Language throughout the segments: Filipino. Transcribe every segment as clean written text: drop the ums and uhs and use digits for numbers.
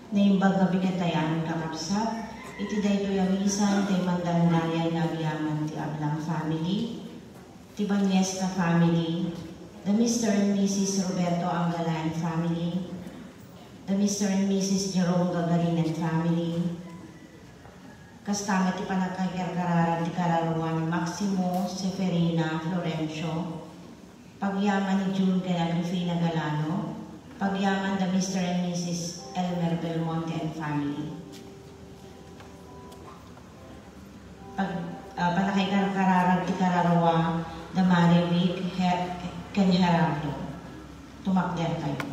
Naimbag nga binatayan kakapsat, iti daytoy awisan tay mandandayan nga agyaman ti Ablang family, ti Banyesta family, the Mr. and Mrs. Roberto Angalan family, the Mr. and Mrs. Jerome Gagarinan family, kastama ti panagkakararan ti Kararuan Maximo Seferina Florencio, pagyaman ni Julga Agrifina Galano, pagyaman the Mr. and Mrs. Elmer Belmonte and family. Panakikararan ti Kararuan the Marivic Ken Gerardo. Tumakder kayo.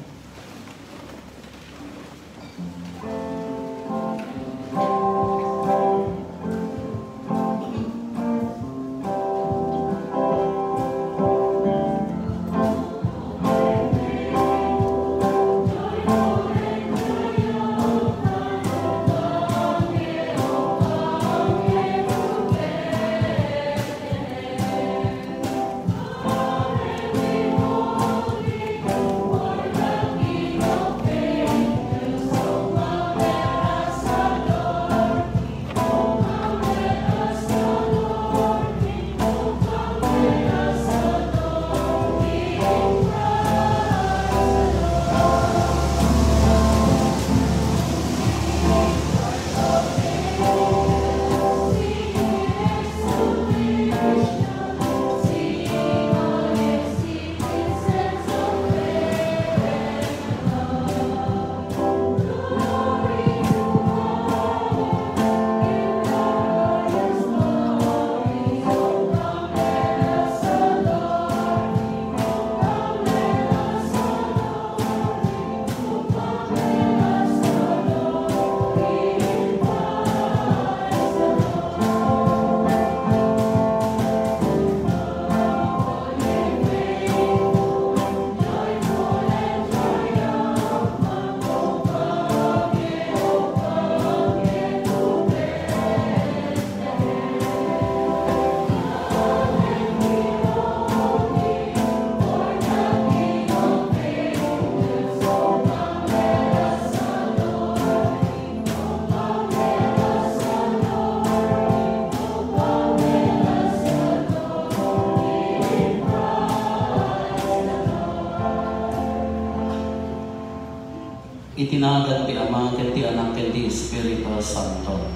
Itinagan ti Ama ken ti Anak ken ti Espiritu Santo.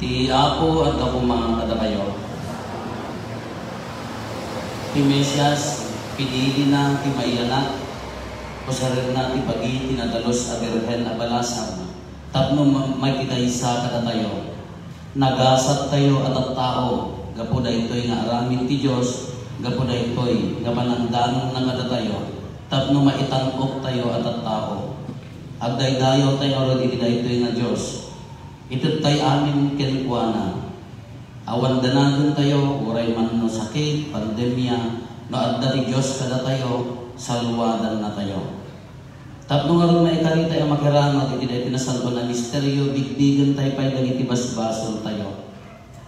Ti Apo at Kapuma kada kayo. Ti Mesias pinili na ti maianak o sarir na ti pagi tinadalos a Birhen a balasang. Tapno may kitaysa kada tayo. Nagasat tayo at tao. Gapuda ito'y nga aramid ti Diyos. Gapuda ito'y nga manandanong na kada tayo. Tapno maitangkok tayo at tao. Agdaydayo tayo orod iti daytoy nga Diyos. Ito't tayo amin kenkwana. Awan danagon tayo, uray man no sakit, pandemya, no adda ti Diyos kada tayo, salwadan na tayo. Tapno nga rin na ikari tayo makirangot iti daytoy na salbo na misteryo, bigbigan tayo pa'y dagiti basbasol tayo.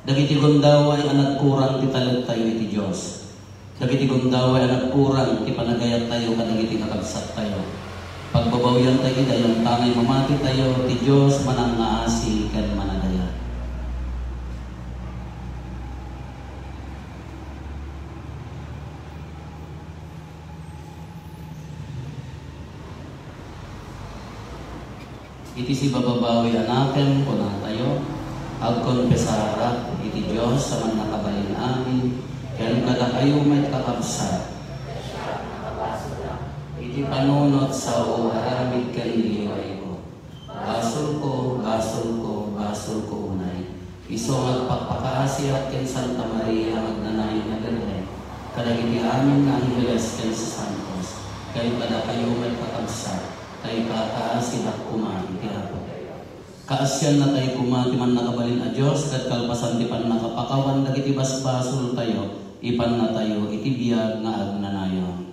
Dagiti gundaway anak kurang ti talag tayo iti Diyos. Dagiti gundaway anak kurang ti panagayat tayo kadagiti kakabsat tayo. Pagbabawian tayo dayang tangay mamati tayo, ti Diyos manang naasi ken manadaya. Iti si bababawi anaken kuna tayo, agkonpesara iti Diyos sa man nakabalin amin, ken kada kayo may kakabsat. Iti panunot sa uaramid kaniliway ko. Basol ko, basol ko, basol ko unay. Iso magpapakaasi at ken Santa Maria magnanayon na ganyan. Kadagiti amin nga Angeles ken sa Santos. Kayo kada kayo may kakabsat. Tayo kakaasi at kumati tiyapo. Kaasyan na tayo kumati man nakabalin a Diyos. Kat kalpasan di pan nakapakawan dagiti basbasol tayo. Ipan na tayo iti biyag nga agnanayon.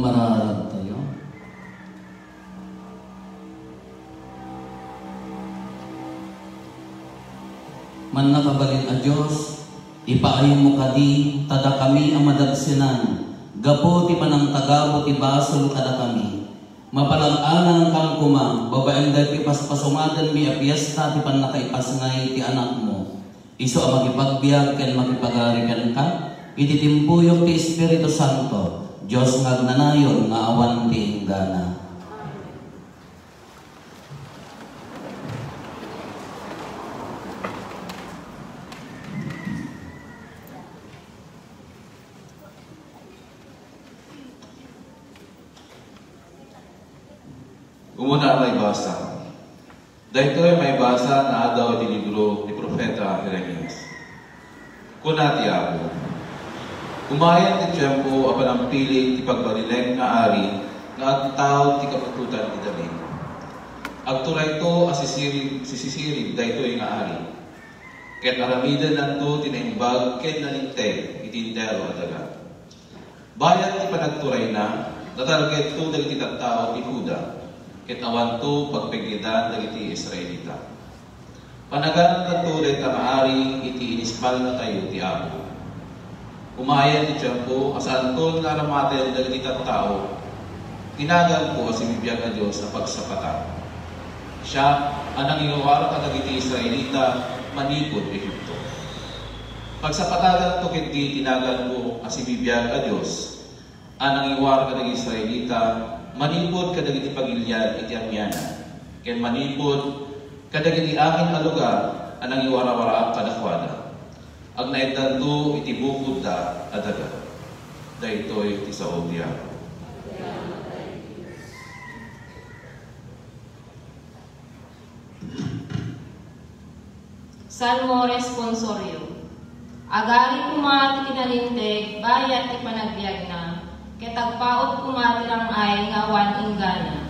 Mararag tayo. Man nakabalin a Diyos, ipaayo mo kadi, tada kami ang madagsinan. Gapo ti panang tagabo ti basol kada kami. Mapalang-anang kang kumang, babaeng dahil paspasumadan mi a piyesta ti pan nakaipasngay ti anak mo. Iso ang makipagbiag ken makipagarikan ka, ititimpuyok ti Espiritu Santo, Diyos ngagnanayon nga awan ti inggana. Umuna may basa. Dahito ay may basa na adaw di libro ni Propeta Jeremias. Kuna ti ako. Umayan ti tiyempo apan ang piling ti pagbarileg nga ari nga at tao ti kapututan ti dalig. Agturay to asisirib dahito ay nga ari. Ket aramidan nanto tinaimbag ken naninteg itintero at daga. Bayat ti panagturay na natarget to dagiti tattao ti Huda. Ket awan to pagpiglidan dagiti Israelita. Panagan na tuloy ta maari iti inispal na tayo ti Apo. Umayan ti tiyempo asaan to nga ramaten dagiti tattao. Tinagal ko si bibiyag na Diyos sa pagsapata. Siya anang iwawara ka dagiti Israelita manipod Ehipto. Pagsapatagan to kiti tinagal ko si bibiyag na Diyos anang iwawara ka dagiti Israelita manipod kadagiti pagilyan iti amyana. Ken manipod kadagiti akin a lugar anang iwara-wara kadakwada. Ag naedan to iti bukod da adaga. Daytoy ti saod ti Apo. Salmo responsorio. Agari kumati kinalinteg bayat ti panagbiag na. Ketagpaot kumatirang ay nga awan inggana.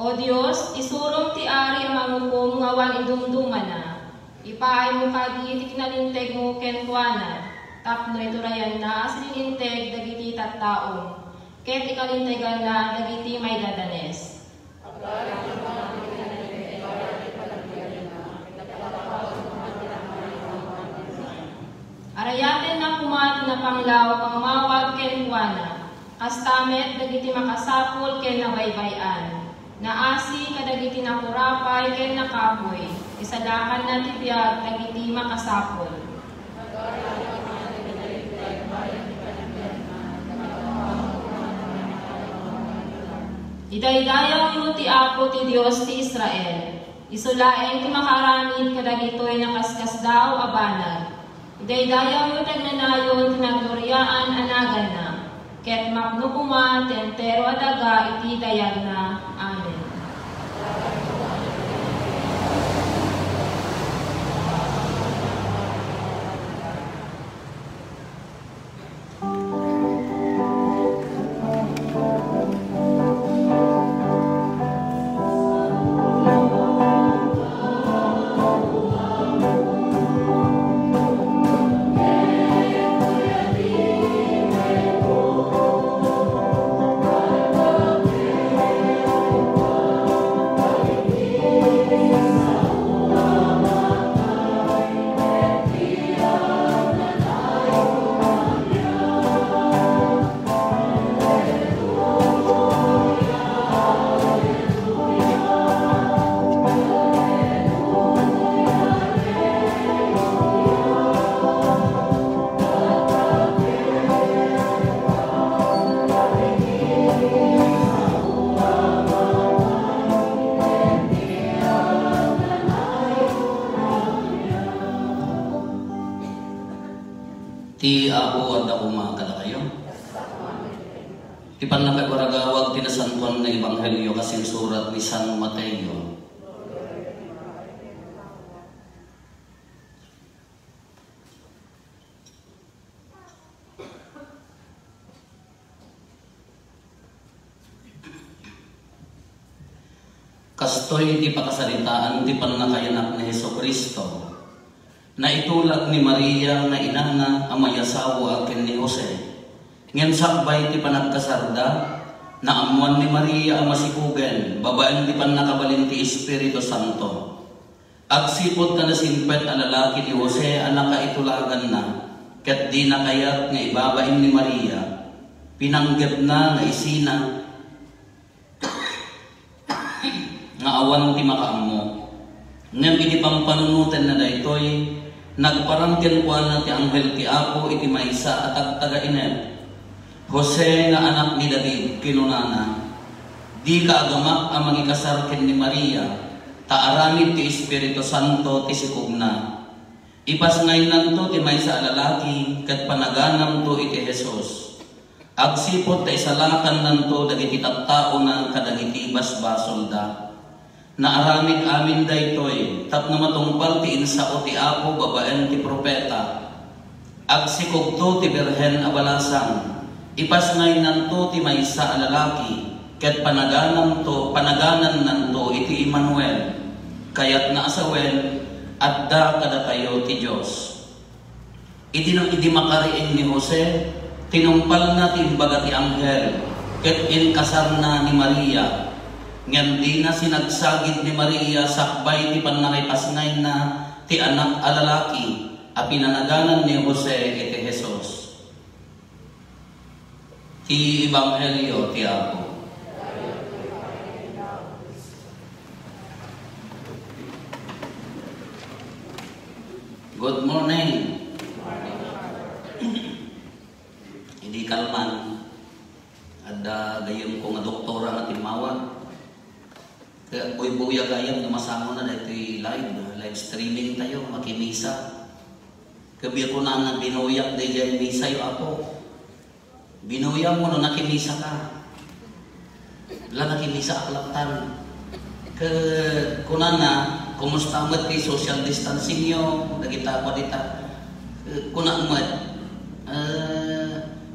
O Diyos, isurong ti ari ang mangukom nga awan idumduman na. Ipaay mo kadi ti kinalinteg mo kenkuana. Tapno iturayan na asilinteg dagiti tattaong. Ket ikalintegan na dagiti may dadanes. Arayaten na kumati na panglaw pangmawag ken kuana. Kastamet dagiti makasapol ken nabaybayan. Naasi kadagiti nakurapay ken nakapoy. Isadakan na tibiyag dagiti makasapol. Idaydayaw mo ti Apo ti Dios ti Israel. Isulaeng ti makaramid kadagitoy nakaskas daw abanag. Idaydayaw mo tagnanayon tinagloryaan anagan na. Ket mapno kuma tentero adaga iti dayag na. Amen. Ti Apo at ako makakala kayo. Ti panakagwaragawag tinasantuan na Ebanghelyo kasing surat ni San Mateo. Kastoy ti pakasalitaan ti panakayanak ni Hesukristo na itulag ni Maria nga inana ang mayasawa akin ni Jose. Ngayon sakbay ti panagkasarda, na amuan ni Maria ang masipugen, babaan di pan nakabalin ti Espiritu Santo. Agsipot ka na sinpet ang lalaki ni Jose ang nakaitulagan na, ket di na kayat nga ibabain ni Maria, pinanggap na nga isina, nga awan ti makaammo. Ngayon inipang panunutan na daytoy, nagparangkin ko na ti anghel ti Apo iti maysa at agtaga-inet. Jose nga anak ni David kinunana, di ka agamak ang mangikasar ken ni Maria, taaramid ti Espiritu Santo ti sikugna. Ipasngay nanto ti maysa a lalaki ket panaganam to iti Jesus. Agsipot ta isalakan nanto dagiti tattao na kadagiti basbasol da. Naaramid amin daytoy tapno matungpal ti insao ti Apo babaen ti propeta. Agsikugto ti Birhen a balasang. Ipasngay nanto ti maysa a lalaki ket panaganan nanto iti Emmanuel. Kayat na asawen adda kadatayo ti Dios. Idi makariin ni Jose tinumpal na ti imbaga ti anghel ket inkasar na ni Maria. Ngem di na sinagsagid ni Maria sakbay ti pannakipasngay na ti anak a lalaki a pinanaganan ni Jose iti Jesus. Ti Ebanghelyo ti Apo. Good morning. Hindi kalman. Ada gayong ko nga doktora nga timawag. Kaya buya gayam na masama na dito live streaming tayo, makimisa. Kabi ko na binuyak dahil misa yung ako. Binuya mo no nakimisa ka. Wala nakimisa aklaptan. Kunana, kumusta mo ti social distancing nyo? Nagita pa dita. Kuna mo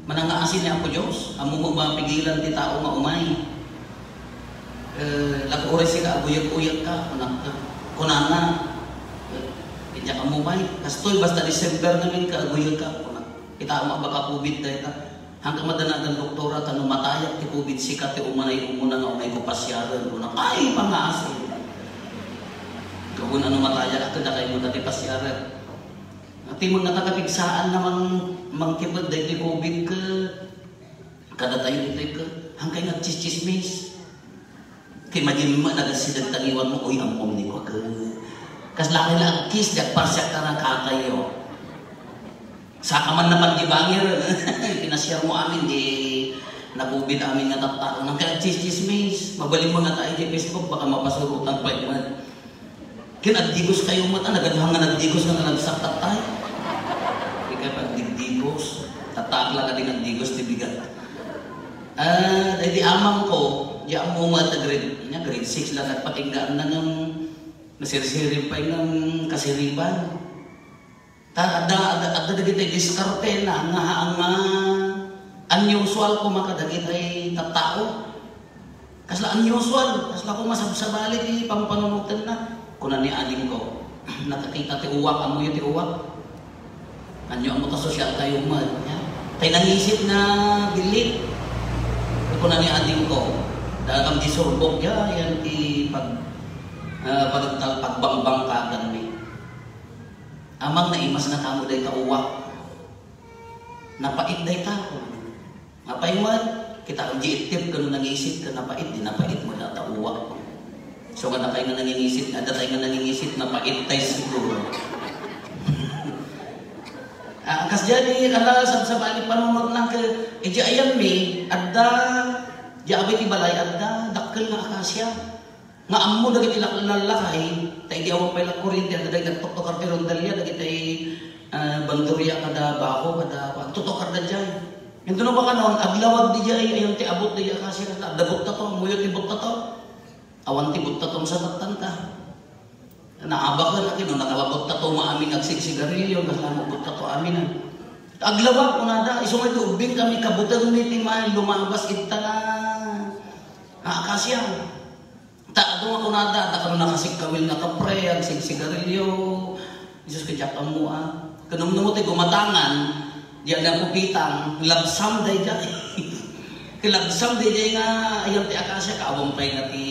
manangaasin niya ako Diyos. Amo mo mapigilan ti tao nga umay. Lag-ore ka, aguyak-uyak ka. Kunana, hindi ka umay. Kastoy, basta December namin ka, aguyak ka. Kita mo baka COVID dahil ka. Hanggang madanagan doktora, tanong matayak ti COVID sikat, ti umanay umuna nga umay ko pasyaran. Ay, pangasin. Kung ano matayak, kada kayo mo dati pasyaran. At mo natakapigsaan namang mangkipad dahil ti COVID ka. Kada tayo dito ka. Hanggang nagchis-chismis. Kaya maging nagasidag tangiwan mo, uy, ang omni ko ka. Kas laki lang kiss, diyak parsyak ka na katayo. Saka man na pagibangir, pinasyar mo amin, di nabubid amin nga tattao. Nang kaya chismis, mabaling mo na tayo di Facebook, baka mapasurutan pa yun. Kinagdigos kayo mo, nagadahan nga nagdigos nga nalagsak tayo. Hindi kayo pagdigdigos, tatakla ka din nagdigos, di bigat. Dahil di amang ko, di amo nga grade 6 lang at patinggaan na ng nasirsirin pa yung kasiriban. Ada dagiti diskarte na nga ang unusual ko makadagiti tattao. Kasla unusual, kasla ko masabsabali ti pampanunutan na. Kuna ni aling ko, nakakita ti uwak, amo yung ti uwak. Anyo ang mga sosyal tayo mo. Tayo nangisip na bilit. Kuna ni aling ko, dahil ang disurbok yan ti pagbangbang ka ganmi. Amang naimas na kamo day kauwak. Napait day ka. Mapaiman, kita ang giitip ka nung nangisip ka napait, di napait mo na tauwak. So kada tayo nga nangingisip, ada tayo nga nangingisip, napait tayo siguro. Kas jadi kala sa bali panunod lang ka, di ayam mi, ada, di abay ti balay, ada, dakkel nga akasya. Nga amo dagiti lalakay, tayo di awang pala kuryente, ada nagtoktok ti rondalya, dagiti bandurya kada bako, kada tutokar da dyan. Yung doon ba ka noon, aglawag di dyan, ayaw ti abot di dyan kasi adabot na to, muyot ti bot na to. Awan ti bot na to sa tagtanta. Naabak na natin, nakababot na to maamin agsigsigarilyo, nakamabot na to aminan. Aglawag ko na da, isungay to ubing kami kabutan ni Timay, lumabas ita na akasya. Doon ako nada, karon nakasikkawil na kapre, ang sigsigarilyo, Isus kajak mo kanum-numot ay gumatangan, diyan na pupitang, labsam day dyan. Kilabsam day nga, ayaw ti akasya, kaawang pa'y nga ti,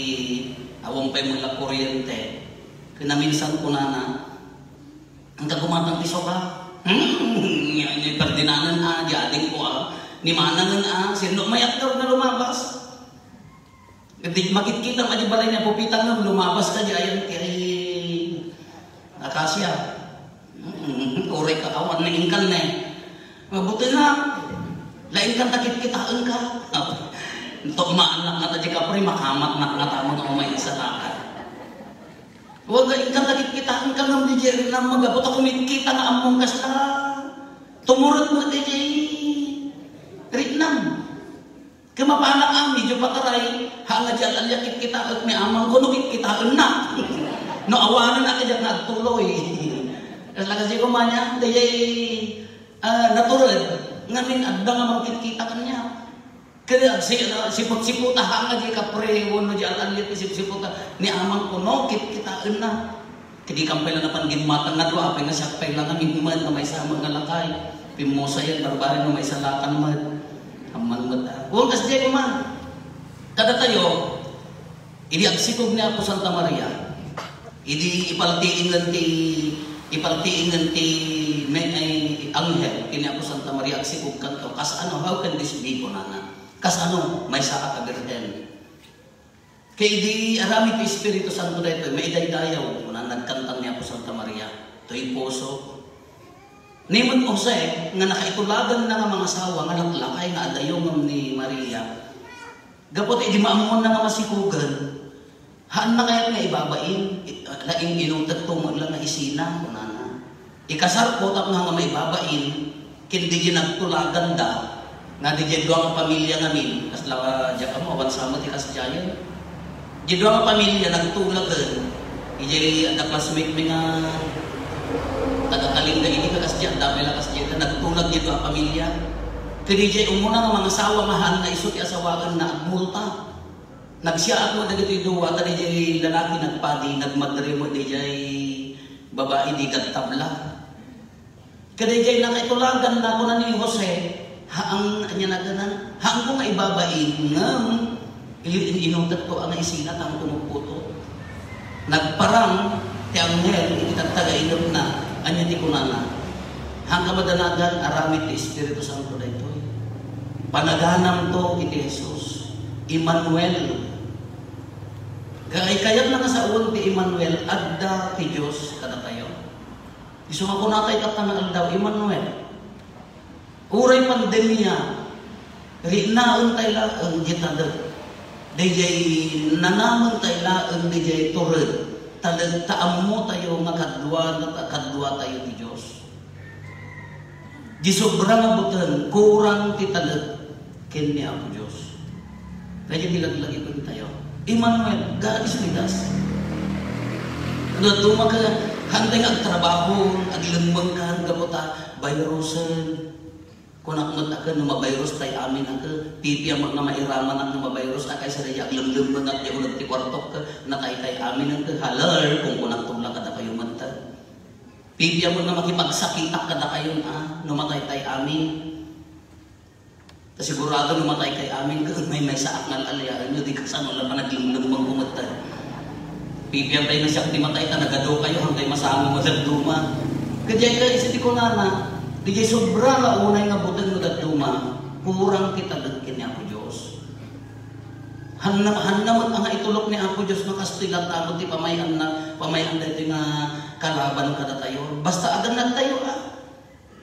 awang pa'y mula kuryente. Kinaminsan ko na, ang kagumatang piso ka, ni perdinanan diading ko ni manangan sino may aktor na lumabas. Hindi makikita mo di balay niya pupitang na lumabas ka di ayan kay akasya. Ore ka awan na ingkan na mabuti na lain kan takit kitaan ka. Untuk maanak nga tadi kapre makamat na nga tama nga umay sa lakat. Huwag ka ingkan takit kitaan ka ng DJ na magabot ako kita nga among kasla. Tumurot mo DJ Ritnam. Kemapanak ang medyo pataray hanga dyan alyakit kita at may amang ko nukit kitaan na. No awanan na kajak nagtuloy. Kasi kasi kumanya DJ natural ngamin adda nga magkita kanya. Kaya sipot-sipot hanga di kapre wono di alyat sipot-sipot ni amang ko nukit kitaan na. Kadi kampay lang na panginmatang nga doa apay nga sakpay lang kami human na may sama nga lakay. Pimosa yan barbarin na may salatan mat. Aman mat. Huwag kasi di kuman. Kada tayo, idi agsikog niya po Santa Maria. Idi ipaltiingan ti may anghel kini ako Santa Maria agsikog kan ka. Kas ano, how can this be po nana? Kas ano, may saka ka birhen. Kaya di arami ti Espiritu Santo dito, may idaydayaw po na nagkantang niya po Santa Maria. Ito'y puso. Nimot Jose, nga nakaitulagan na nga mga asawa, nga laklakay nga adayong ni Maria. Gapot, di maamon na nga masikugan. Haan na kaya't nga ibabain, laing inutat tumag lang nga isina, kunana. Ikasar po, tap nga maibabain, kindi ginagtulagan da, nga di dyan ang pamilya ngamin, kas lawa dyan ka mo, awan sama ti kasjayan. Dyan ang pamilya, nagtulagan, ijay ang classmate mi nga, tagakaling na ini kakasdiyan, dami lang kasdiyan, nagtulag dito ang pamilya. Kaya di umuna nga mga asawa mahal na iso ti asawagan na agmulta. Nagsiyaat mo na dito iduwa, tadi di lalaki nagpadi, nagmadari mo di babae di tabla. Kaya di nakaitulagan na ko na ni Jose, haang anya na ganan, haang ko nga ibabain, ngam, inutat ko ang isina, tang tumuputo. Nagparang, ti anghel, itagtagainot na, anya ti kunana. Hangga madanagan, aramid ti Espiritu Santo dito. Panaganam to iti Jesus. Emmanuel. Kayat na nga sa uwan ti Emmanuel, adda ti Diyos kada tayo. Iso nga kunatay katangal daw, Emmanuel. Uray pandemya, rinaon tayo laang jitadag. Diyay nanamon tayo laang diyay turad. Taam mo tayo nga kadwa tayo ti Diyos. Di sobrang abutan, kurang ti talag ken ni Apo Diyos. Kaya nilaglagi ko tayo. Emmanuel, gaagis midas. Ano ka, hantay nga trabaho, aglamang ka, gabota, virusan. Kung nakungat ka, mabayros tayo amin ka, pipi ang mga mairaman ang mabayros, akay sa raya, aglamang at yung ti kwartok ka, nakay tayo amin ka, halar, kung kunang tumla ka na kayo manta. Pipi ang mga makipagsakitak ka na kayo, numatay tayo amin. Sigurado numatay kay amin ka, may saak ng alayaan nyo, di kasano lang pa naglamang kumata. Pipi ang tayo na siya, di matay ka, nagado kayo, hantay masama mo sa duma. Kaya ka, isiti ko na, di jay sobra nga unay nga butan mo datuma, kurang kita dagkin ni Apo Diyos. Hannaman ang itulok ni Apo Diyos makastilat tamo ti pamayan dito nga kalaban kada tayo. Basta agan na tayo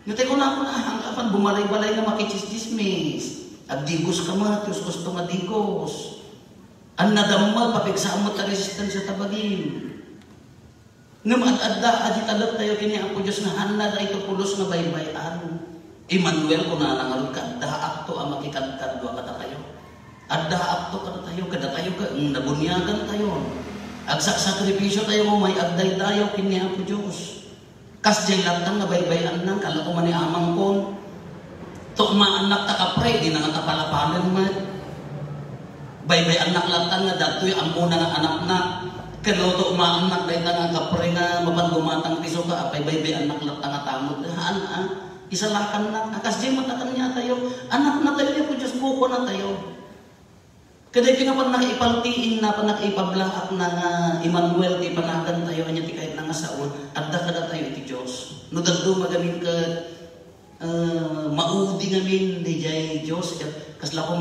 Ngatay ko na hanggapan bumalay-balay nga makichismismis. Agdigos ka man, Diyos gusto nga digos. Ang nadammal, papigsaan mo ta resistensya tabagin. Numadadda, adi talag tayo kini Apo Diyos nga hanad ay tupulos nga baybayan. Emmanuel, kung nanangarod ka, adda akto ang makikadkadwa kada tayo. Adda akto kada tayo, nabunyagan tayo. Agsak-sakripisyo tayo mo, may agday tayo kini Apo Diyos. Kas jay latang nga baybayan nang, kala ko man ni amang kon. Tukma anak takapre, di na nga tapalapanan man. Baybay anak latang nga dato'y ang muna nga anak na. Kaluto umaanak dahil nga kapre nga mapandumatang piso ka, apay baybay anak lang nga tamod. Haan isalakan na, akas di matakan niya tayo, anak na tayo niya po Diyos, buko na tayo. Kada pinapan nakaipaltiin na, panakaipablaak na nga Emmanuel, di panagan tayo, anya ti kahit na nga saon, adda kada tayo iti Diyos. No dagdo magamin ka, maudi ngamin, di jay Diyos, kasla ko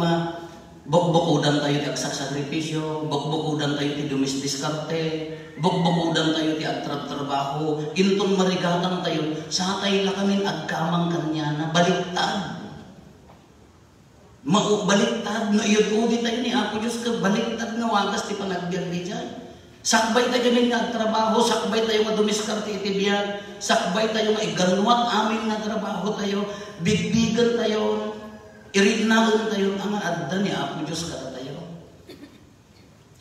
bukbukudan tayo ti agsak sakripisyo, bukbukudan tayo ti dumis diskarte, bukbukudan tayo ti agtrab trabaho, intong marigatan tayo, sa tayo la kami agkamang kanya na baliktad. Baliktad, no iyod-udi tayo ni Apo Diyos ka, baliktad nga wagas ti panagbiag di dyan. Sakbay tayo kami nga agtrabaho, sakbay tayo nga dumiskarte iti biyag, sakbay tayo nga iganuat amin nga trabaho tayo, bigbigan tayo, irinnaon tayo ang adda ni Apo Diyos kada tayo.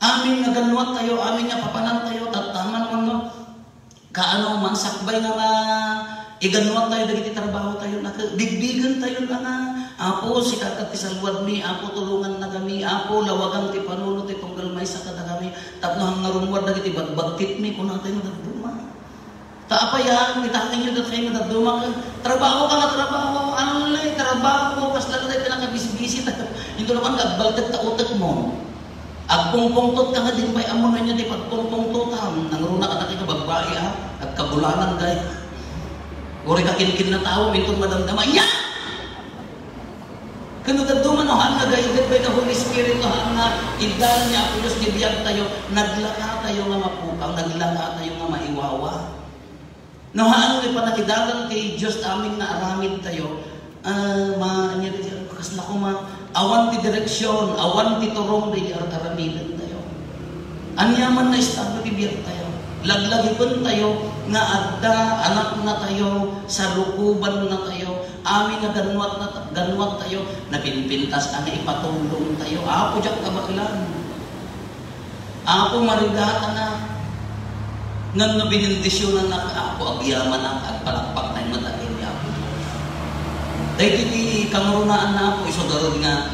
Amin nga ganuat tayo, amin nga papanan tayo, tataman mo kaano man sakbay nga iganuat tayo dagiti trabaho tayo, bigbigan tayo nga Apo si kakat ti salwad mi, Apo tulungan na kami, Apo lawagang ti panuno ti tunggal may sa kada kami, tapno hang narumwad dagiti bagbagtit mi kun natin madaduma. Taapayaan, mitakin nyo dati kayo madaduma ka. Trabaho ka nga trabaho, anlay, trabaho, kas lalo tayo pinakabisi-bisi tayo. Hindi naman kagbaltag ta utak mo. Agpungpungtot ka nga din ba'y amo na niya di pagpungpungtotan. Nangruna ka na kayo bagbae ha, at kabulanan kayo. Uri ka kinkin na tao, mintong madamdaman niya! Kano daduma no hanga gayud by the Holy Spirit no hanga idal niya Apo Diyos gibiyag tayo, naglaka tayo nga mapukaw, naglaka tayo nga maiwawa. No haano ni panakidagan kay Diyos aming na aramid tayo, kasla ko awan ti direksyon, awan ti turong di aramidan tayo. Anyaman na estado ti biyag tayo. Laglagipon tayo nga adda anak na tayo, sa lukuban na tayo, amin na ganwat tayo, napinpintas ang ipatulong tayo. Apo diyak kabaklan. Apo marigata na. Nang nabinindisyonan na ako, agyaman na, agpalakpak na yung matakin ni Apo. Dahil iti kamurunaan na ako, iso darod nga,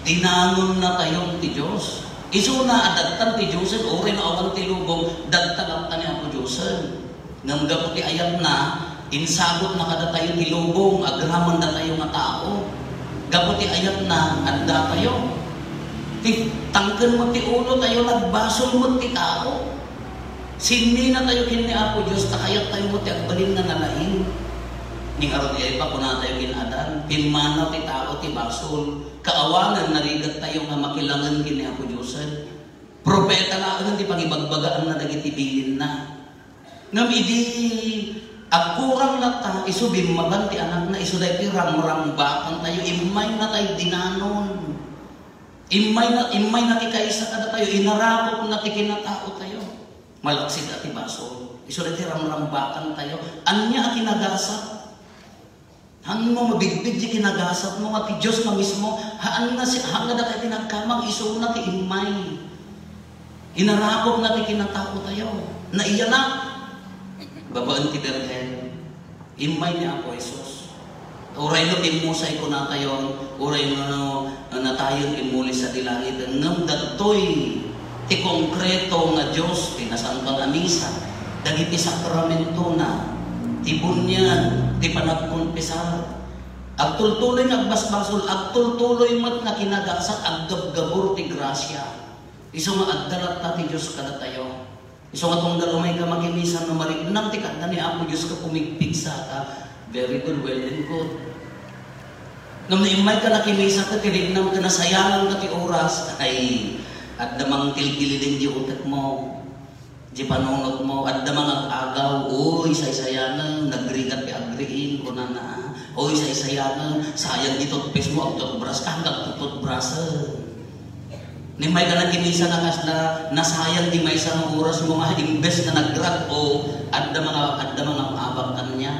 tinangon na tayong ti Diyos. Iso na adagtan ti Diyosen, o rin awan ti lugong, dagtan ni Apo Diyosen. Ngam gaputi ayat na, insagot na kada tayo ti lugong, agraman na tayo nga tao. Gaputi ayat na, anda tayo. Tangken mo ti ulo tayo, nagbasol mo ti tao. Sinmi na tayo kini Apo Diyos, takayat tayo mo ti agbalin na nalain. Ning aron di pa kuna tayo ginadan, pinmanaw ti tao ti basol, kaawanan narigat tayo nga makilangan kini Apo Diyos. Propeta na ang di pangibagbagaan na nagitibilin na. Ngam idi agkurang na ta, iso bimagan ti anak na, iso dahi ti ramrambakan tayo, imay na tayo dinanon. Imay na ti kaisa kada tayo, inarakot na ti kinatao tayo. Malaksid at ibaso. Iso dahi ti ramrambakan tayo. Anya kinagasat. Hangin mo mabigbig di kinagasat mo, at ti Diyos na mismo, haan na da tayo tinagkamang, iso na ti imay. Inarakot na ti kinatao tayo. Naiya na. Babaan ti Berhen. Imay ni Apo Jesus. Uray no timusay ko na tayo, uray no na tayo imuli sa dilangit. Ngam datoy ti konkreto nga Diyos, pinasambang amisa, dagiti sakramento na, ti bunyan, ti panagkonpesar, agtultuloy nga agbasbasol, agtultuloy mat nga kinagasat, aggabgabor ti grasya. Iso nga agdalat ta ti Diyos kada tayo. Iso nga tong galumay ka makimisan no marignang ti kada ni Apo Diyos ka pumigpigsa ka. Very good, well and good. Nung naimay ka nakimisa ka, tirignam ka, nasayangan ka ti oras, ay at damang tilgilidin di utak mo, di panunod mo, at damang ag-agaw, uy, say-sayangan, nagrigat pi agriin ko na na, uy, say-sayangan, sayang di toothpaste mo, ang toothbrush ka, hanggang toothbrush. Ni may ka nagkimisa na kasla, nasayang di may isang oras mo nga, imbes na nagrat o, at damang abang kanya,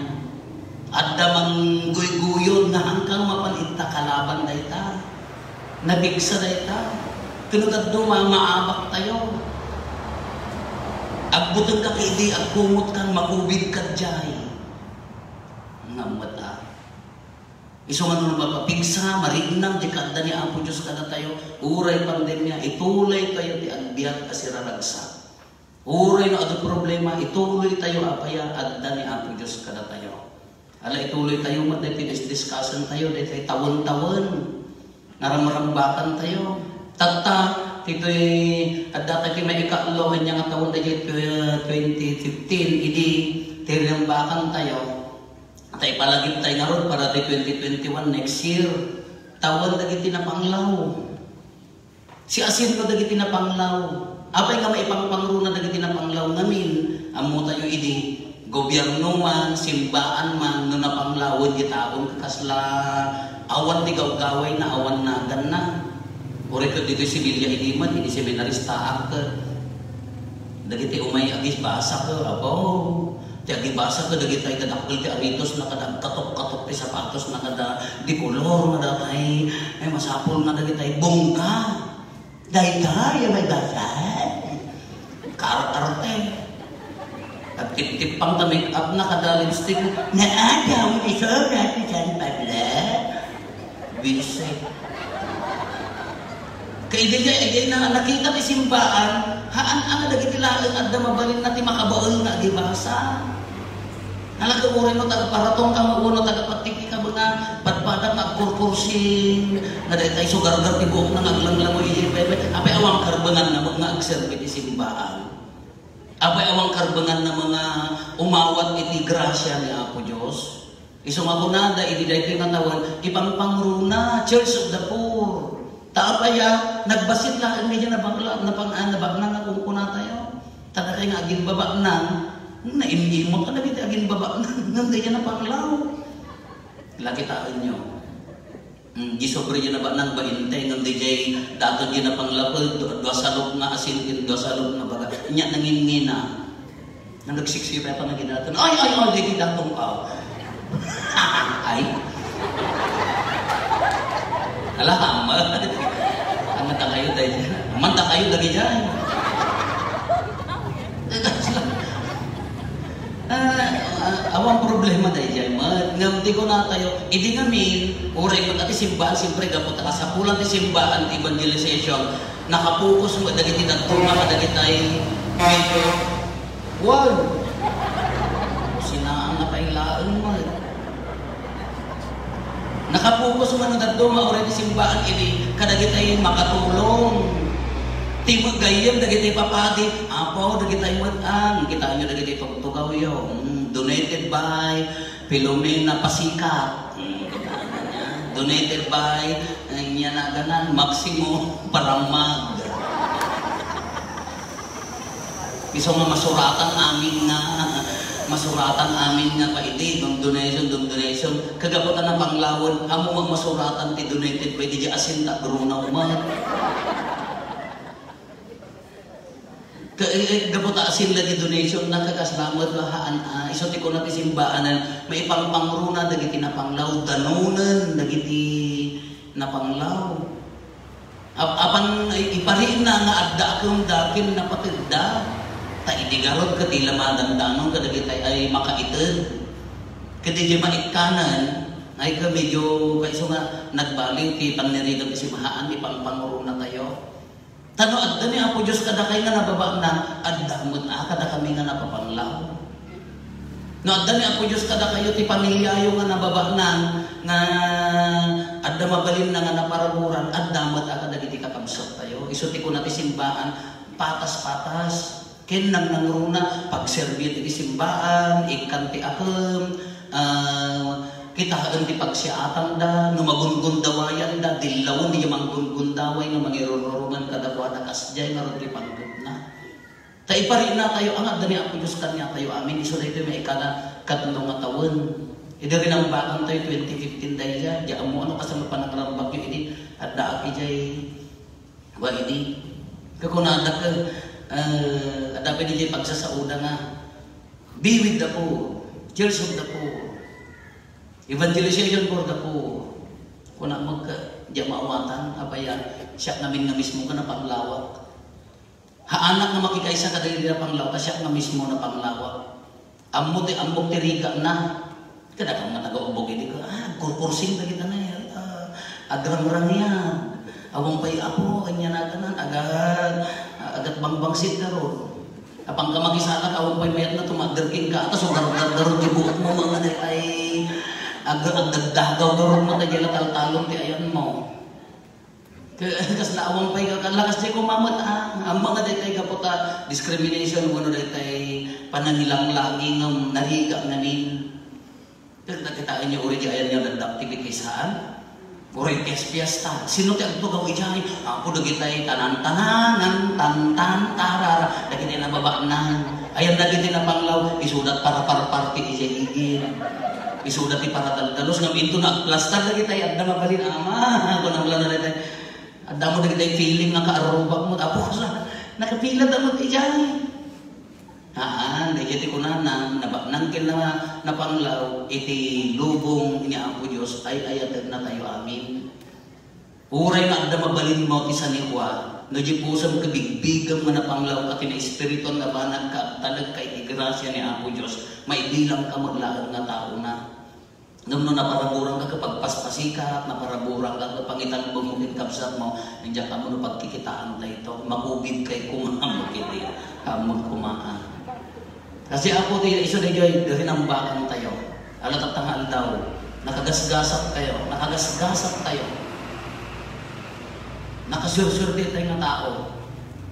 at damang guy-guyon nga hanggang mapalit kalaban dayta, nabigsa dayta, kinugad maabak tayo. Agbutang ka kidi, agkumot kang makubig ka dyan. Ngamata. Iso nga nung mapapigsa, marignang, di kada ni Apo Diyos kada tayo, uray pandemya, itulay tayo ti agbiyak asiraragsa. Uray no ato problema, ituloy tayo apaya adda ni Apo Diyos kada tayo. Ala ituloy tayo discussion tayo, dahil tawon-tawon, naramrambakan tayo. Tata, tito'y adda tayo may ikatlo, kanya nga tawon dahil 2015, idi tirambakan tayo. Tayo palagip tayo nga ron para 2021 next year. Tawon dagiti tinapanglaw. Si asin ko dagiti tinapanglaw. Apay nga maipangpangruna dagiti tinapanglaw ngamin. Amo tayo idi gobyerno man, simbaan man, no napanglawon gitaon kakasla awan di gawgaway na awan nagan na. Uri ko dito sibilya idi man, hindi seminarista ak. Dagiti umay agis basa ko, apo. Ti agi basa ko dagiti ay kadakkel ti aritos na kada katok-katok ti sapatos na kada di kolor na datay ay masapol na dagiti ay bongka. Daytay may dasay. Karte. At tip-tipang ta make up na kada lipstick na agaw iso natin sa padla. Bisay. Kay di na nakita ti simbaan, haan dagiti laeng adda mabalin na ti makabaol na di basa. Nalaga mo rin mo taga-paratong ka mo taga patiki ka mga patpada magkurkursin na dahil tayo sugar-gar ti buhok na naglang-lang mo ijipebe. Apay awang karbangan na mga agserbe ti simbaan. Apay awang karbangan na mga umawat iti grasya ni Apo Diyos. Isumabunada, iniday tinatawan, ipangpangruna, Church of the Poor. Taapaya, nagbasit lang, medyo nabagnan na kung kuna tayo. Taga kayo nga aging babaknan, naimimo ka na kita aging babaknan, nanday niya napanglaw. Lagi taon nyo. Gisobre niya na ba nang baintay, nanday jay dato niya na panglapod, dua salok na asin, dua salok na baga. Inya nangingina. Nang nagsiksipay pa na ginatan, ay, di datong ka. Ay. Alahamat. Amanta kayo dahil. Amanta kayo dahil dyan. Awang problema dahil dyan. Ngamti ko na tayo. Hindi ngamin, uray mo natin simbaan, siyempre kapot ka sa pulang ti simbaan, ti evangelization, nakapokus mo, dagiti nagtuma ka, dagiti medyo, wag! Sinaan na kailaan mo. Nakapokus mo na nagtuma, uray ti simbaan, ini kadagiti makatulong. Timag gayam, dagiti papadi, apo, dagiti matang, kita nyo dagiti pagtugaw yun. Donated by Filomena Pasikat. Donated by niya na ganan, Maximo Paramag. Iso nga masuratan amin nga paiti, donation. Kagaputan ng panglawon, amo ang masuratan ti donated by di asin ta grunaw man. Gaputa asin lagi donation na kakaslamat lahaan iso ti ko na ti simbaanan may ipangpangruna dagiti napanglaw danunan dagiti napanglaw apan ipariin na nga adda akong dakin na patidda ta idigarod ka ti lamadan danon kadagiti ay makaited kadi maikanan ay ka medyo kaiso nga nagbaliw ti panirigan ti simahaan ipangpangruna tayo. Tano adda ni Apo Diyos kada kay nga nababa na adda mo kada kami nga napapanglaw. No adda ni Apo Diyos kada kayo ti pamilyayo nga nababa na nga adda mabalin na nga naparaburan adda mo kada dagiti kakabsat tayo. Isu ti kun ti simbaan patas-patas ken nang nangruna pagserbi ti simbaan ikan ti ahem kita hagan di pagsiatan da, no magungundawayan da, dilaw di manggungundaway, no mangirururungan kadagwa na kasjay, nga rin di panggod na. Tayo pa rin na tayo, angad na ni Apo Diyos kanya tayo amin, iso na ito may ikana katulong nga taon. Ito rin ang bakang tayo 2015 dahil dyan, diyan mo ano kasama pa nakarambak yun, ini, at daaki dyan, wa ini, kakunada ka, at dapat dyan pagsasauda nga, be with the poor, Church of the Poor. Evangelization for the poor. Kung na magka-jamawatan, apayan, siya namin nga mismo ka na panglawak. Haanak na makikaisa ka dahil na panglawak, siya nga mismo na panglawak. Amok tiriga na. Kada kang nag-aubog, hindi ka, kurkursing na kita na yan. Agram-rang yan. Awang pay ako, kanya na ganan, agat bangbangsit ka ron. Apang ka makisala ka, huwag pa'y mayat na tumaderking ka. Tapos garog-garog yung buhok mo mga ay agdagdagaw garog mo tayo latal-talong ti ayan mo. Kas laawang pa'y kakalakas di kumamot ang mga detay ka po ta discrimination mo detay panangilang lagi ng naliga namin. Pero nakitaan niyo uri di ayan niya activity saan? Uri piesta. Sino ti agto gawin dyan? Ako dagitay tanan-tananan, tan-tan-tarara. Dagitay na babaanan. Ayan dagitay na panglaw. Isudat para party ijay-igil. Isudat ti para daldalos. Ngaminto na plastar dagitay. Adda mabalin ama. Ako nang lana dagitay. Adda mo dagitay feeling nga kaarubak mo. Tapos na. Nakapilad mo ijay. Dagiti ko na nangkin na panglaw, iti lubong ni Apo Diyos, ay ayatag na tayo amin. Uray na agda mabalin mo ti sanikwa, nagipusam kabigbigam mo na panglaw at ina espiritu na ba nagkatalag kay igrasya ni Apo Diyos, maibilang ka maglaan nga tao na. Nung naparaburang ka kapag paspasikap, naparaburang ka kapag itang bumukin kapsat mo, nandiyan ka mo na pagkikitaan tayo ito, makubid kay kumamag iti, hamag kumaan. Kasi ako din, iso na joy, rinambakan tayo. Alat at tangal daw, nakagasgasap kayo, nakagasgasap tayo. Nakasursurde tayo nga tao.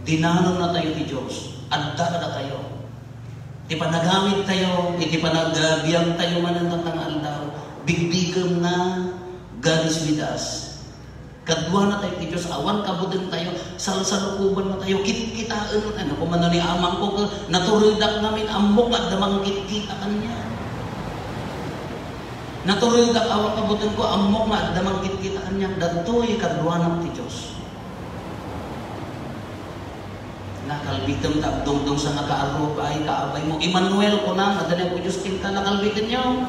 Dinanon na tayo ni Diyos. Adda na tayo. Di pa nagamit tayo, di pa nagabiyang tayo man ang tangal daw. Bigbigam na, God is with us. Kadwa na tayo, Diyos, awan kabutin tayo, salsalukuban na tayo, kitaan, ano kung man ni amang ko, naturidak namin, amok at damang kita kanya. Naturidak, awan kabutin ko, amok at damang kita kanya, dato'y kadwa na ti Diyos. Nakalbitan tabdong-dong sa nakaarop ay kaabay mo, Emmanuel ko na, madali ko Diyos, kinta nakalbitan niyo.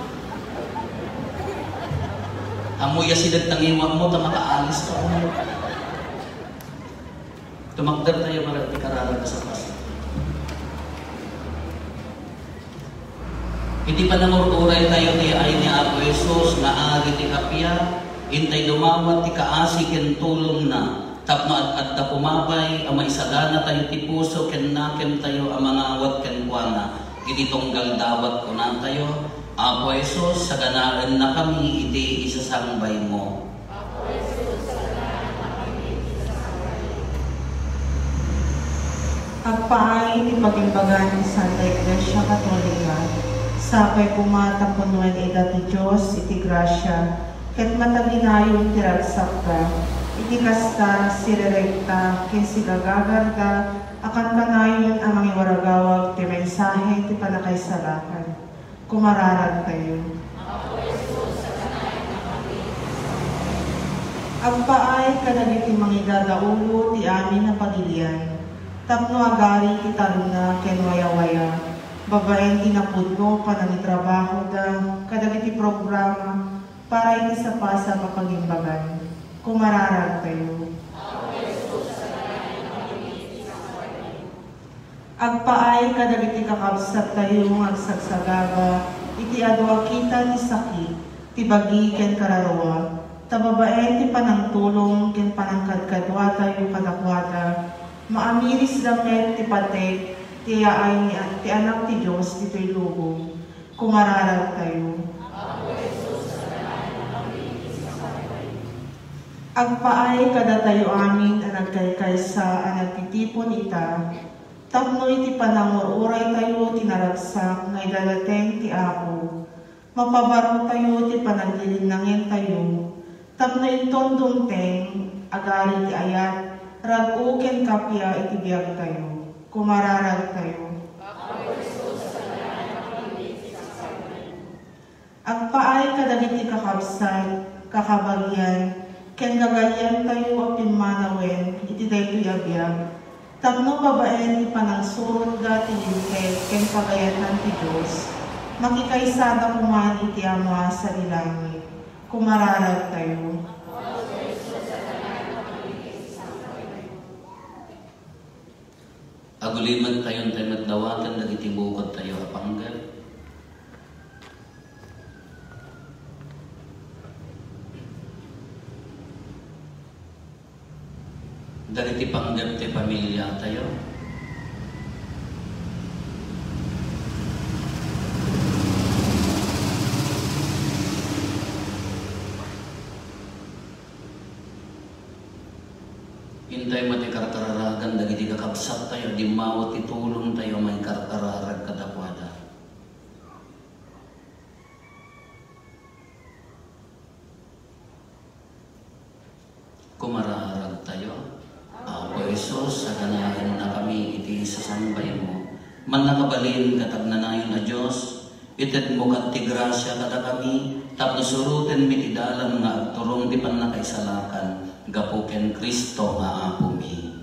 Amoy asidag tangiwag mo, tamakaalis ka mo. Tumakdar tayo marami kararag sa pasa. Hindi pa nangururay tayo ay ni Apo Jesus na ari ti kapya, intay dumawat ti kaasi ken tulong na. Tapno at pumapay, ang maisagana tayo ti puso, ken naken tayo ang mga awat ken kuana. Iti tunggal dawat ko na tayo. Apo Jesus, sa ganaan na kami, iti isasambay mo. Apo Jesus, sa ganaan na kami, isasambay mo. Agpaay, ipagimbagan ni Santa Iglesia Katolika, sapay pumatapunuan ida ti Diyos, iti grasya, ket mataginayon ti ragsak ka, iti kasta, sirerekta, ken sigagagarda, akan kanayon ang mga waragawag, ti mensahe, ti panakaisalakan. Kumararag tayo. Agpaay kadagiti mangidadaulo ti amin na pagilian. Tapno agari kita runa ken waya-waya. Babaen tinapudno pananitrabaho da kadagiti programa para iti sa pasa mapagimbagan. Kumararag tayo. Agpaay kadagiti kakabsat tayo agsagsagaba, iti adwa kita ni sakit, ti bagi ken kararuwa, tababaen ti panangtulong ken panangkadkadwa tayo kadakwada, maamiris damet ti patek, ti yaay ni ti anak ti Diyos dito'y lubong, kumararag tayo. Agpaay kada tayo amin ang nagkaykay sa nagtitipon ita, tapno iti panangururay tayo tinaragsak nga idalateng ti Apo. Mapabaro tayo ti panaglilinangin tayo. Tapno iton dumteng, agari ti ayat, raguken kapya iti biyag tayo. Kumararag tayo. Agpaay kadagiti kakabsat, kakabagyan, ken gagayan tayo apin manawen, iti daytoy abiyag. Tapno babaen ti panangsurod da ti lingked ken pagayatan ti Diyos, makikaysada kuman iti ama sa ilangit. Kumararag tayo. Aguliman tayo tayo magdawatan, dagiti bukod tayo apanggal. Dagiti panggap ti pamilya tayo. Itay mati karkararagan dagiti kakabsat tayo, di mawat itulong tayo may karkararag kadakwada. Kumararag tayo, Apo Jesus, sa ganahin na kami iti sasambay mo. Man nakabalin katagnanayon na Diyos, itet mo kat ti grasya kada kami, tapno suruten mi ti dalan nga agturong di pan nakaisalakan, gapuken Kristo nga Apo mi.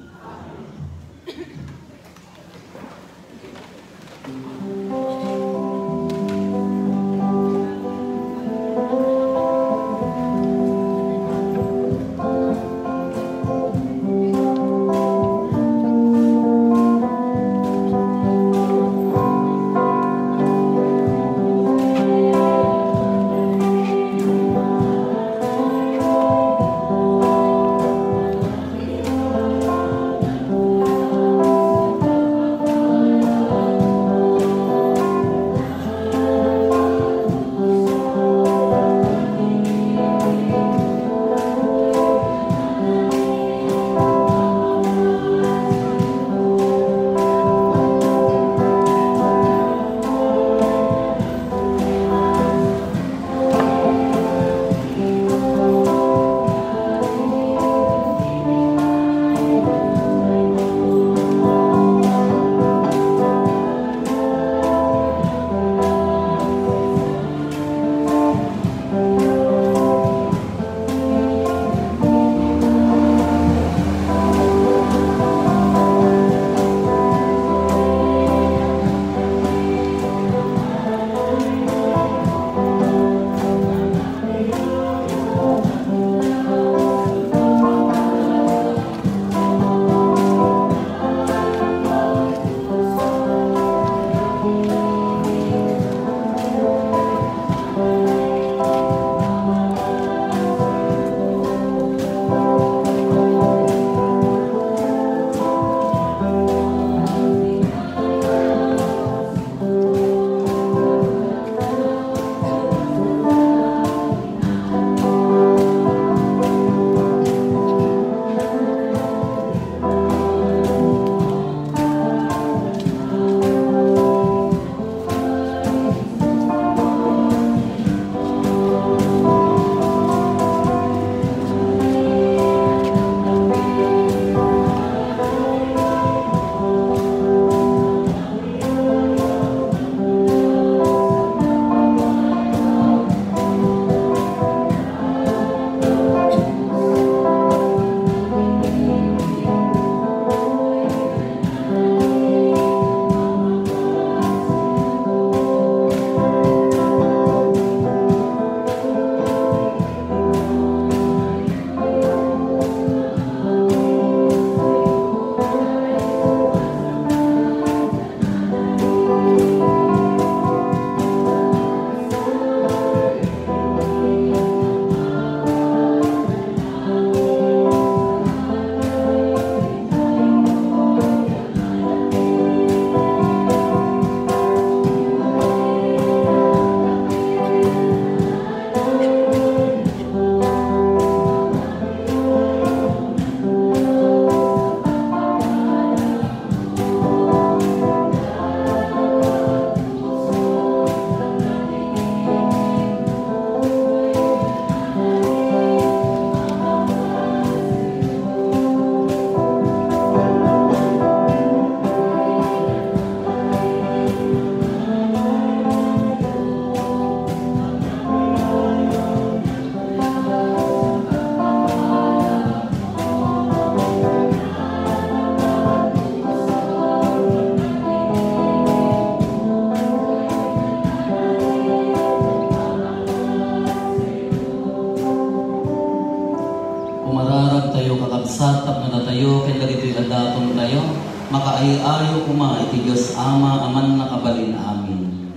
kakabsat tapno na tayo ken dagitoy adaton tayo makaayo kuma iti Dios Ama aman nakabalin amin.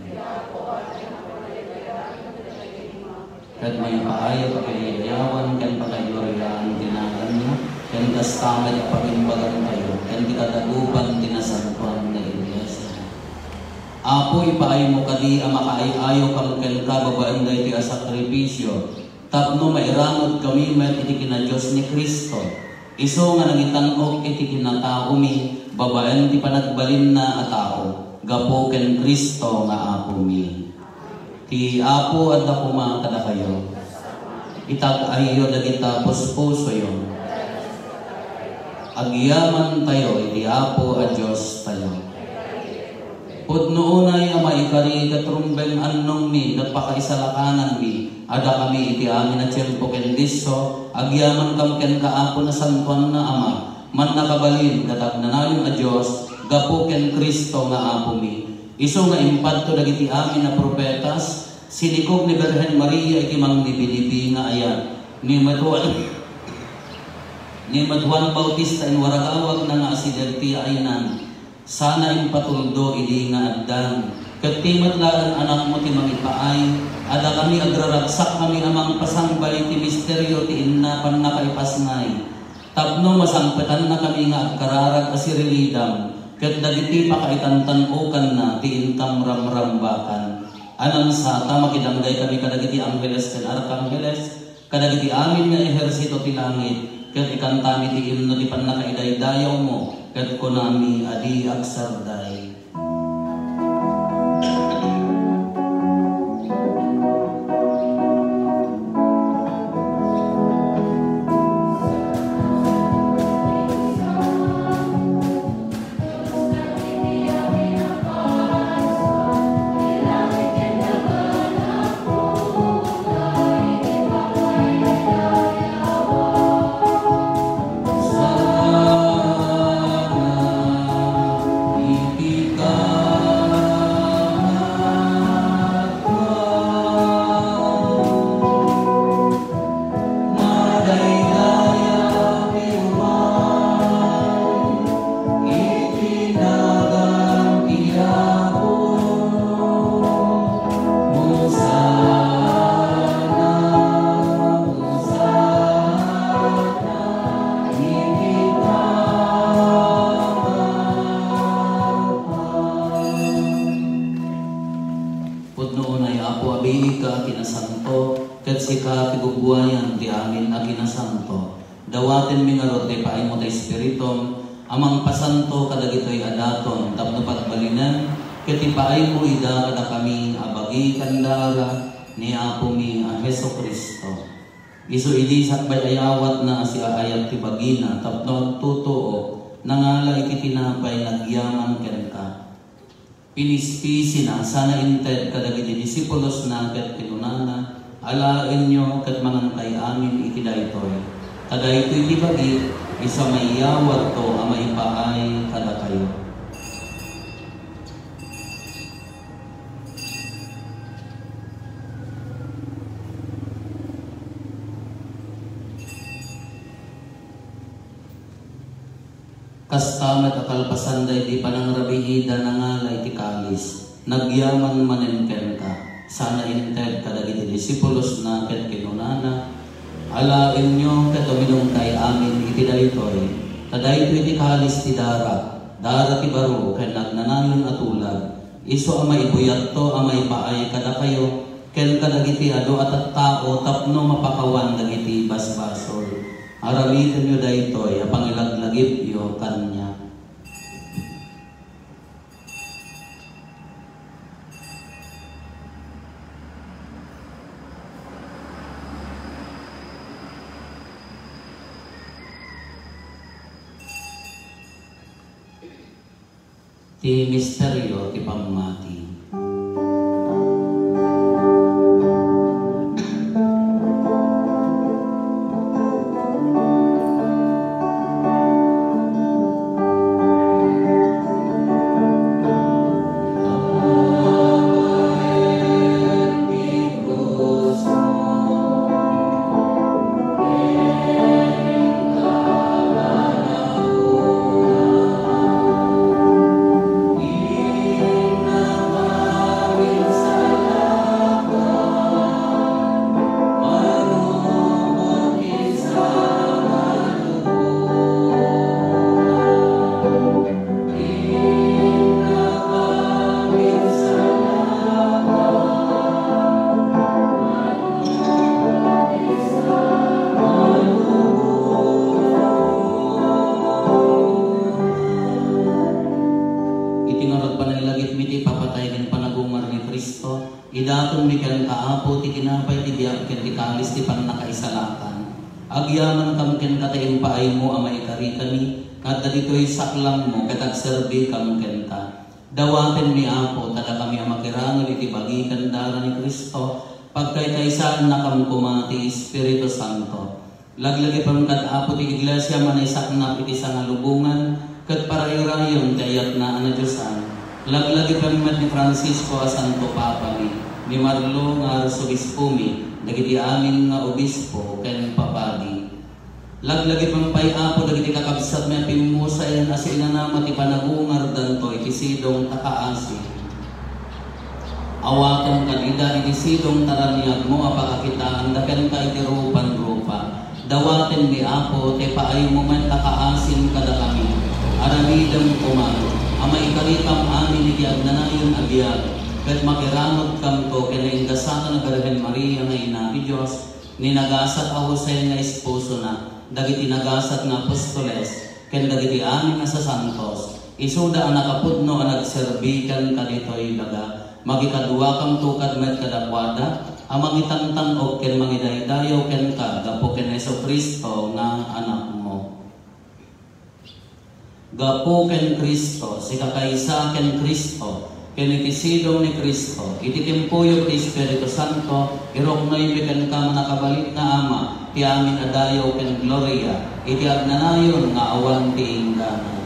Ket may paayo pagyayawan ken pagayorian tinagan niya ken kastamet pagimbagan tayo ken kitadaguban tinasantuan na Iglesia. Apo ipaayo mo kadi ang makaayo ken kababaen da iti sakripisyo tapno mairanod kami met iti kina Dios ni Kristo Iso nga nangitan-ok iti kinatao mi, babaen ti panagbalin na a tao, gapo ken Kristo nga Apo mi. Ti Apo at dakuma kada kayo. Itag-ayo dagita puspuso yo. Agyaman tayo iti Apo a Dios tayo. Pudno unay ama ikari katrumbeng annong mi napakaisalakanan mi ada kami iti amin na tiyempo ken diso agyaman kam ken kaapo na santuan na ama man nakabalin katag nanayon a Dios gapo ken Kristo nga Apo mi. Isu nga impadto dagiti amin na propetas sinikog ni Birhen Maria iti manglibinibi nga ayan ni Juan Bautista in waragawag na nga asidenti aynan. Sana impatuldo ili nga addan. Katimat laan anak mo ti mangipaay. Ada kami agraragsak kami amang pasangbay ti misteryo ti inna pan nakaipasnay. Tapno masangpetan na kami nga agkararag asirilidam. Ket dagiti pakaitantan-ukan na ti intam ramrambakan. Anang sata makidanggay kami kadagiti anggeles ken arkanggeles. Kadagiti amin nga ehersito ti langit. Ket ikantami ti imno ti pannakaidaydayaw mo. Ket konami adi aksarday. Dawaten mi nga rote paimo ta espiritum amang pasanto kadagitoy adaton tapno patbalinan ket ipaay mo ida kada kami abagi kandara ni Apo mi a Hesukristo. Isu idi sakbay ayawat na si ayat ti bagina tapno tutuo nangala iti tinapay nagyaman ken ka. Pinispisi na sana inted kadagiti disipulos na ket pinunana alaen nyo ket mangantay amin iti daytoy. Kada ito'y tibagi, isa may yawat to ang may paay kada kayo. Kastamet akalpasan day di panangrabihida na nga lay ti kalis. Nagyaman manenken ka. Sana inted kadagiti disipulos na ket kinunana. Alain nyo katuminong kay amin iti daytoy. Kadaytoy ti kalis ti dara ti baro ken nagnanayon atulag. Isu amay buyat to amay paay kada kayo ken kadagiti ado at tao tapno mapakawan dagiti basbasol. Aramiten nyo daytoy apang ilaglagip yo kanya. Ti misteryo ti pamati. Inna ingarot panalagit mi ti papatay ken panagumar ni Kristo. Idaton mi ken kaapo ti kinapay ti diak ken ti kalis ti pannakaisalatan. Agyaman kam ken kataim paay mo amay kari kami. Kadda dito'y saklang mo ket agserbi kam ken ka. Dawaten mi apo tada kami amakirangan iti bagikan dara ni Kristo. Pagkaykaysaan na kam kumati Espiritu Santo. Laglagi pang apo ti iglesia manay saknap iti sangalubungan ket parairayon tayat na ana Diosan. Laglagi pang ni Francisco a Santo Papa ni Marlo nga Arsobispumi dagiti amin nga obispo ken papadi. Laglagi pang pay apo dagiti kakabsat mi pimusayan as inanama ti panagungar danto iti sidong takaasi. Awakan kanida iti sidong taraniag mo apakakitaan daken ka iti rupan-rupa. Dawaten mi apo te paay mo man takaasin kada kami. Aramidam kumaro. Amay karikam amin iti agnanayon agiyag. Ket makiramot kam to kinaindasakan na Birhen Maria nga ina ti Dios. Ninagasat a Jose nga esposo na. Dagiti nagasat nga apostoles. Ken dagiti amin nga sa santos. Isuda ang nakapudno ang nagserbikan kaditoy daga. Magikadua kang tukad met kadakwada, ang mangitangtang o ken mangidaydayaw ken ka, gapo ken Heso Kristo nga anak mo. Gapo ken Kristo, si kakaysa ken Kristo, ken itisidong ni Kristo, ititimpuyo ti Espiritu Santo, iroknoy mi ken ka manakabalit na ama, ti amin adayaw ken gloria, iti agnanayon nga awan ti ingganan.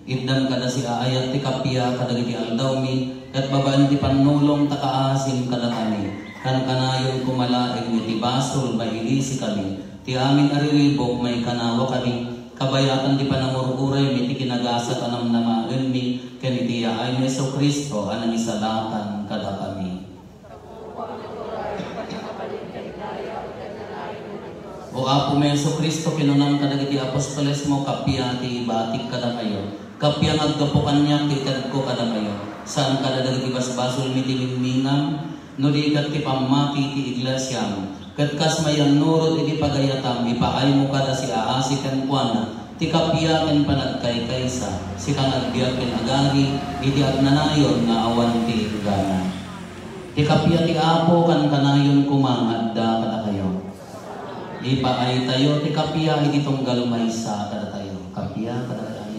Idam kada si aayat ti kapya kadagiti aldaw mi ket babaan ti pannulong takaasim kada kami kan kanayon kumalaeg ni ti basol mailisi kami ti amin ariribok may kanawa kami kabayatan ti panangururay mi ti kinagasat anam namaen mi ken iti yaay ni Heso Kristo anang isalatan kada kami. O Apo may Yesu Kristo kinunang kadagiti apostoles mo kapya ti batik kada kayo. Kapya ngaggapukan niya kitad ko kada kayo. Saan kadagiti basbasol miti mingmingam no di kat ti pamati ti iglesyam. Kat kas mayang nurot iti pagayatam ipaay mo kada si aasi ken kuana. Ti kapya ken panagkaykaysa si kang agbiag ken agari iti agnanayon nga awan ti ingganan. Ti kapya ti Apo kan kanayon kumangadda kada kayo. Ipaay tayo ti kapya iti tunggal maysa kada tayo. Kapya kada tayo.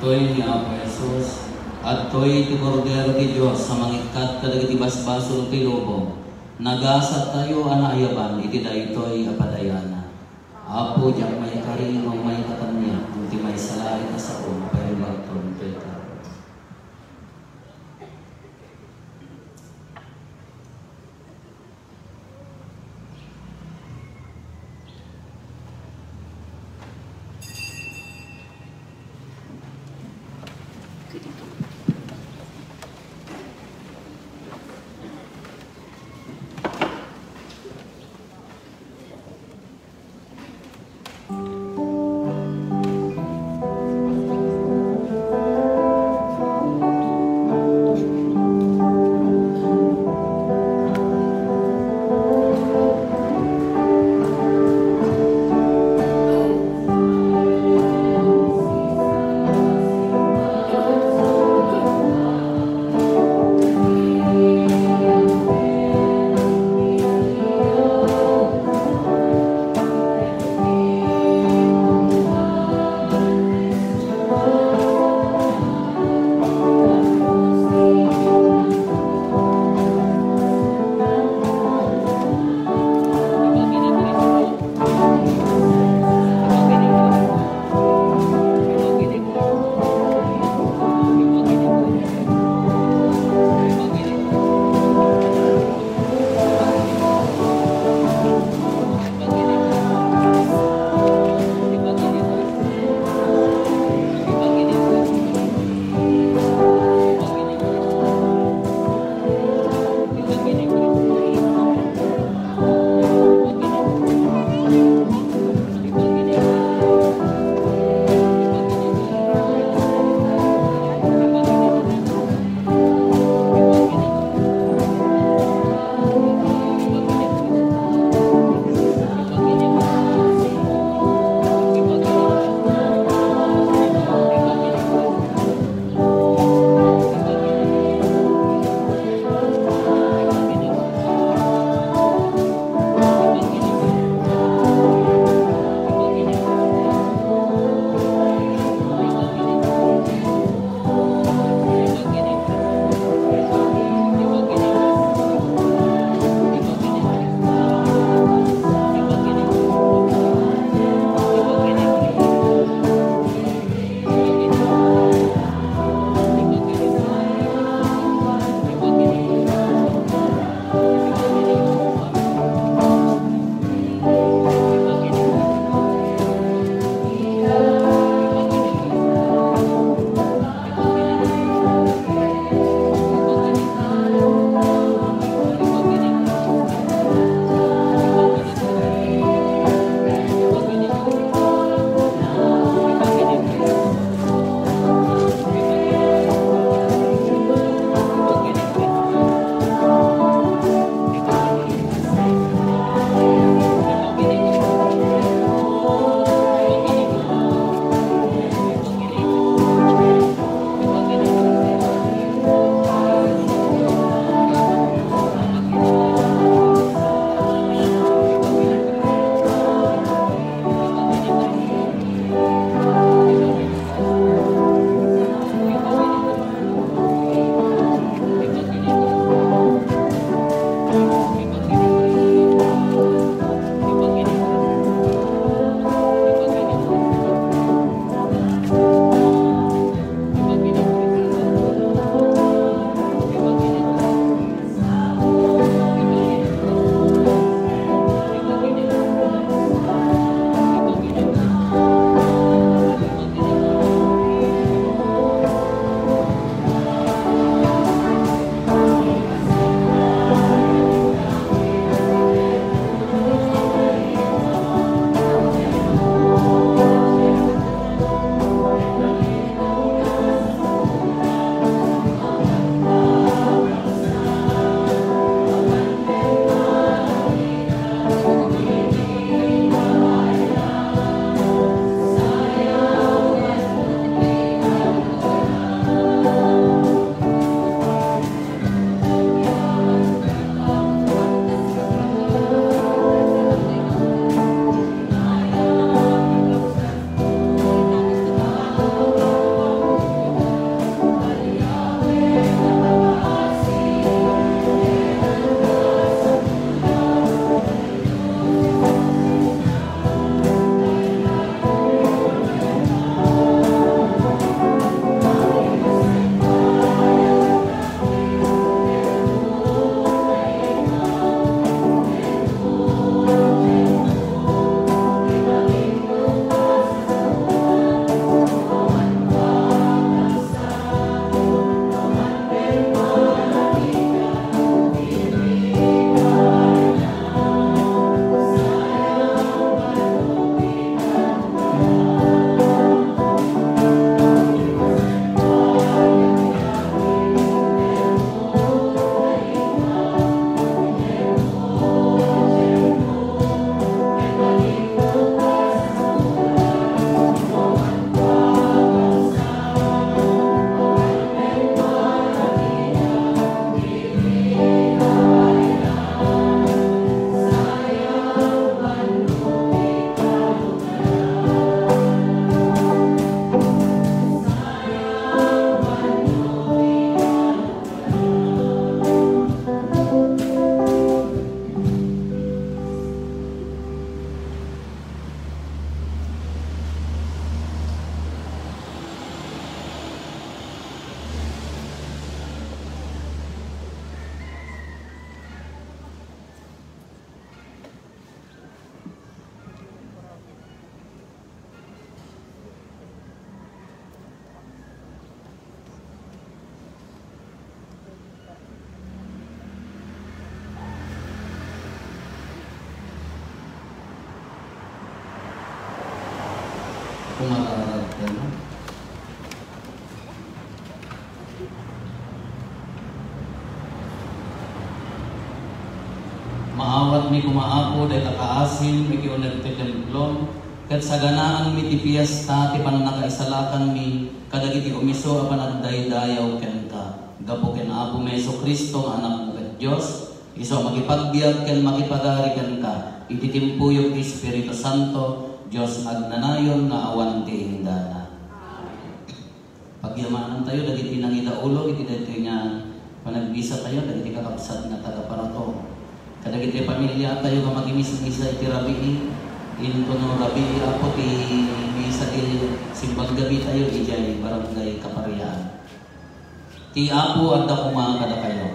Toy ni Apo Jesus, at toy ti Kordero ti Diyos sa mangikat kadagiti basbasol ti lobo. Nagasat tayo anayaban iti daytoy apadayana. Apo diyak may karing o may katanya, ti may salay ka sa pero magton peta. kumararag ka na. Maawat mi kumaapo dahil nakaasin mi kiulag ti templom ket sa ganaan mi ti piyesta ti pananakaisalakan mi kadagiti umiso apan agdaydayaw ken ka gapo ken Apo Meso Kristo nga anak mo ket Dios iso makipagbiag ken makipagari ken ka iti timpuyog ti Espiritu Santo Dios agnanayon nga awan ti hindana. Pagyamanan tayo dagiti nangidaulo iti daytoy nga panagbisa tayo dagiti kakabsat nga taga-Parato. Kadagiti pamilya tayo nga magimis-misa iti rabii into no rabii apo ti misa ti simbang gabi tayo ijay barangay Kaparian. Ti Apo at dakuma kada kayo.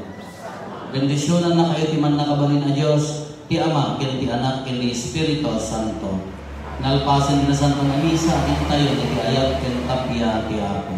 Bendisyonan na kayo ti man nakabalin a Dios ti Ama ken ti Anak ken ti Espiritu Santo. Nalpasan ti na santong misa iti tayo iti ayat ken tapya ti Apo.